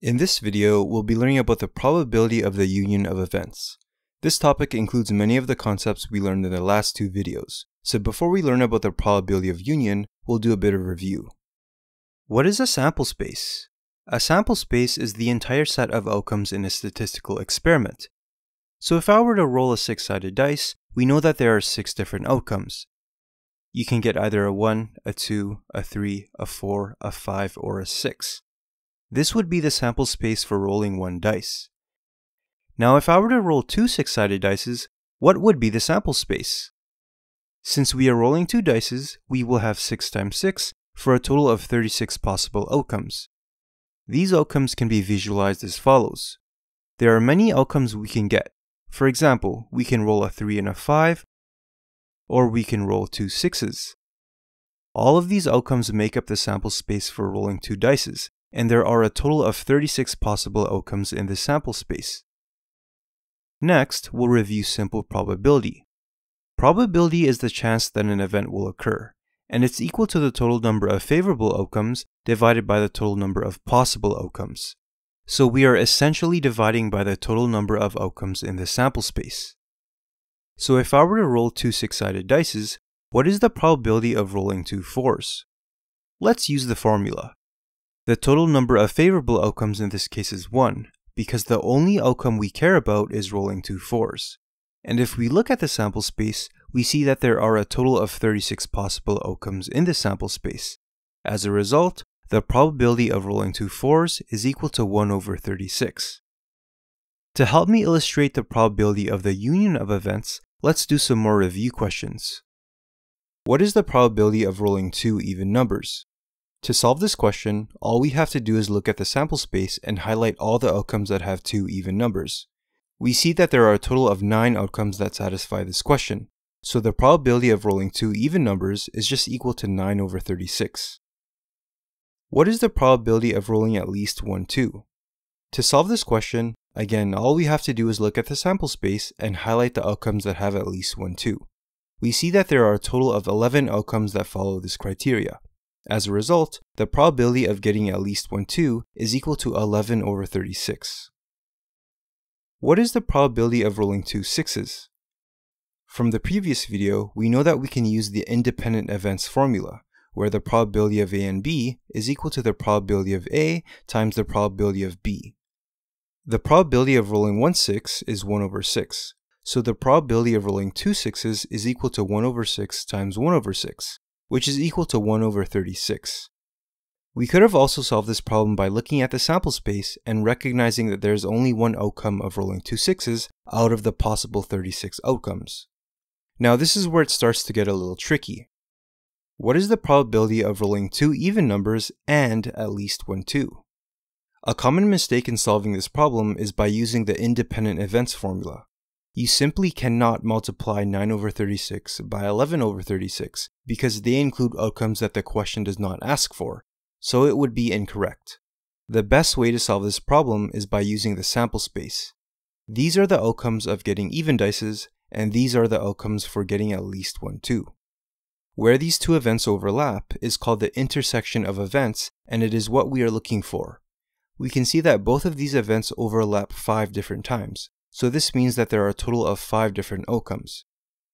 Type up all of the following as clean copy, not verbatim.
In this video, we'll be learning about the probability of the union of events. This topic includes many of the concepts we learned in the last two videos, so before we learn about the probability of union, we'll do a bit of review. What is a sample space? A sample space is the entire set of outcomes in a statistical experiment. So if I were to roll a 6-sided dice, we know that there are 6 different outcomes. You can get either a 1, a 2, a 3, a 4, a 5, or a 6. This would be the sample space for rolling one dice. Now if I were to roll 2 6-sided dices, what would be the sample space? Since we are rolling 2 dices, we will have 6 times 6 for a total of 36 possible outcomes. These outcomes can be visualized as follows. There are many outcomes we can get. For example, we can roll a 3 and a 5, or we can roll 2 6s. All of these outcomes make up the sample space for rolling 2 dices, and there are a total of 36 possible outcomes in this sample space. Next, we'll review simple probability. Probability is the chance that an event will occur, and it's equal to the total number of favorable outcomes divided by the total number of possible outcomes. So we are essentially dividing by the total number of outcomes in the sample space. So if I were to roll 2 6-sided dices, what is the probability of rolling 2 4s? Let's use the formula. The total number of favorable outcomes in this case is 1, because the only outcome we care about is rolling 2 4s. And if we look at the sample space, we see that there are a total of 36 possible outcomes in the sample space. As a result, the probability of rolling 2 4s is equal to 1 over 36. To help me illustrate the probability of the union of events, let's do some more review questions. What is the probability of rolling 2 even numbers? To solve this question, all we have to do is look at the sample space and highlight all the outcomes that have 2 even numbers. We see that there are a total of 9 outcomes that satisfy this question, so the probability of rolling 2 even numbers is just equal to 9 over 36. What is the probability of rolling at least 1 2? To solve this question, again, all we have to do is look at the sample space and highlight the outcomes that have at least 1 2. We see that there are a total of 11 outcomes that follow this criteria. As a result, the probability of getting at least 1 2 is equal to 11 over 36. What is the probability of rolling 2 6s? From the previous video, we know that we can use the independent events formula, where the probability of A and B is equal to the probability of A times the probability of B. The probability of rolling 1 6 is 1 over 6, so the probability of rolling 2 6s is equal to 1 over 6 times 1 over 6, which is equal to 1 over 36. We could have also solved this problem by looking at the sample space and recognizing that there is only one outcome of rolling 2 6s out of the possible 36 outcomes. Now this is where it starts to get a little tricky. What is the probability of rolling 2 even numbers and at least 1 2? A common mistake in solving this problem is by using the independent events formula. You simply cannot multiply 9 over 36 by 11 over 36 because they include outcomes that the question does not ask for, so it would be incorrect. The best way to solve this problem is by using the sample space. These are the outcomes of getting even dices, and these are the outcomes for getting at least 1 2. Where these two events overlap is called the intersection of events, and it is what we are looking for. We can see that both of these events overlap 5 different times, so this means that there are a total of 5 different outcomes.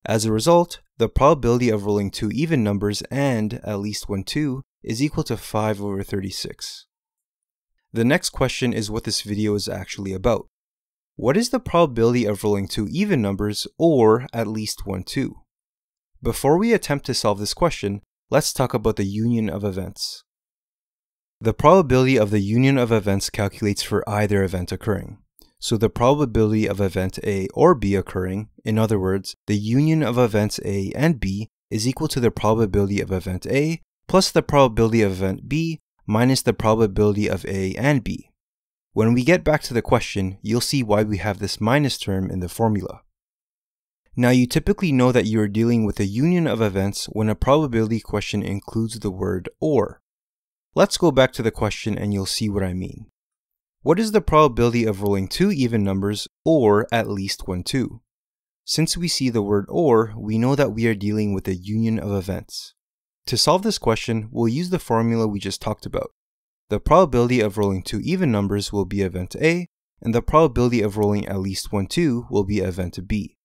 As a result, the probability of rolling 2 even numbers and at least 1 2 is equal to 5 over 36. The next question is what this video is actually about. What is the probability of rolling 2 even numbers or at least 1 2? Before we attempt to solve this question, let's talk about the union of events. The probability of the union of events calculates for either event occurring. So the probability of event A or B occurring, in other words, the union of events A and B, is equal to the probability of event A plus the probability of event B minus the probability of A and B. When we get back to the question, you'll see why we have this minus term in the formula. Now you typically know that you are dealing with a union of events when a probability question includes the word or. Let's go back to the question and you'll see what I mean. What is the probability of rolling 2 even numbers or at least 1 2? Since we see the word or, we know that we are dealing with a union of events. To solve this question, we'll use the formula we just talked about. the probability of rolling two even numbers will be event A, and the probability of rolling at least one 2 will be event B.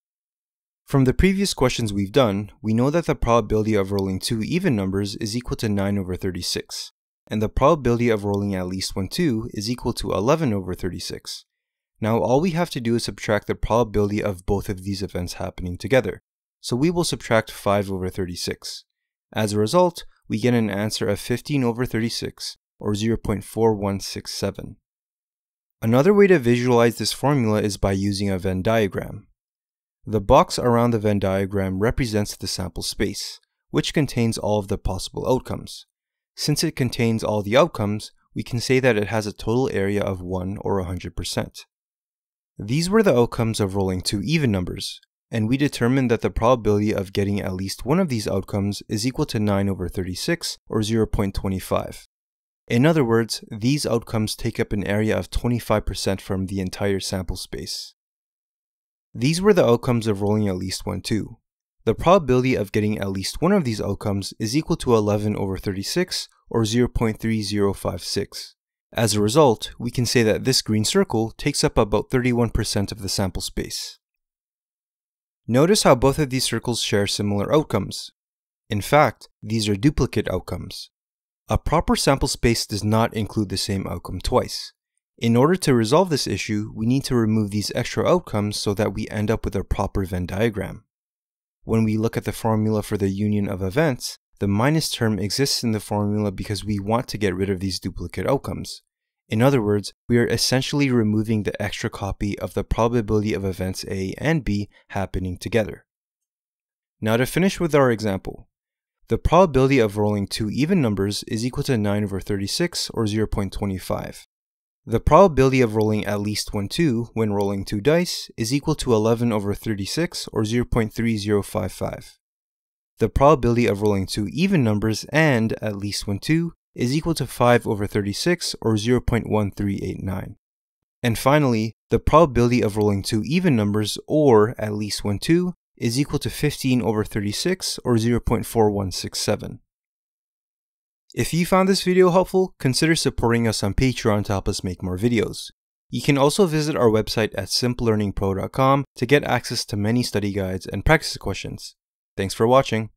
From the previous questions we've done, we know that the probability of rolling two even numbers is equal to 9 over 36, and the probability of rolling at least one 2 is equal to 11 over 36. Now all we have to do is subtract the probability of both of these events happening together, so we will subtract 5 over 36. As a result, we get an answer of 15 over 36, or 0.4167. Another way to visualize this formula is by using a Venn diagram. The box around the Venn diagram represents the sample space, which contains all of the possible outcomes. Since it contains all the outcomes, we can say that it has a total area of 1 or 100%. These were the outcomes of rolling two even numbers, and we determined that the probability of getting at least one of these outcomes is equal to 9 over 36, or 0.25. In other words, these outcomes take up an area of 25% from the entire sample space. These were the outcomes of rolling at least one 2. The probability of getting at least one of these outcomes is equal to 11 over 36, or 0.3056. As a result, we can say that this green circle takes up about 31% of the sample space. Notice how both of these circles share similar outcomes. In fact, these are duplicate outcomes. A proper sample space does not include the same outcome twice. In order to resolve this issue, we need to remove these extra outcomes so that we end up with a proper Venn diagram. When we look at the formula for the union of events, the minus term exists in the formula because we want to get rid of these duplicate outcomes. In other words, we are essentially removing the extra copy of the probability of events A and B happening together. Now to finish with our example. The probability of rolling two even numbers is equal to 9 over 36, or 0.25. The probability of rolling at least one 2 when rolling two dice is equal to 11 over 36, or 0.3055. The probability of rolling two even numbers and at least one 2 is equal to 5 over 36, or 0.1389. And finally, the probability of rolling two even numbers or at least one 2 is equal to 15 over 36, or 0.4167. If you found this video helpful, consider supporting us on Patreon to help us make more videos. You can also visit our website at simplelearningpro.com to get access to many study guides and practice questions. Thanks for watching.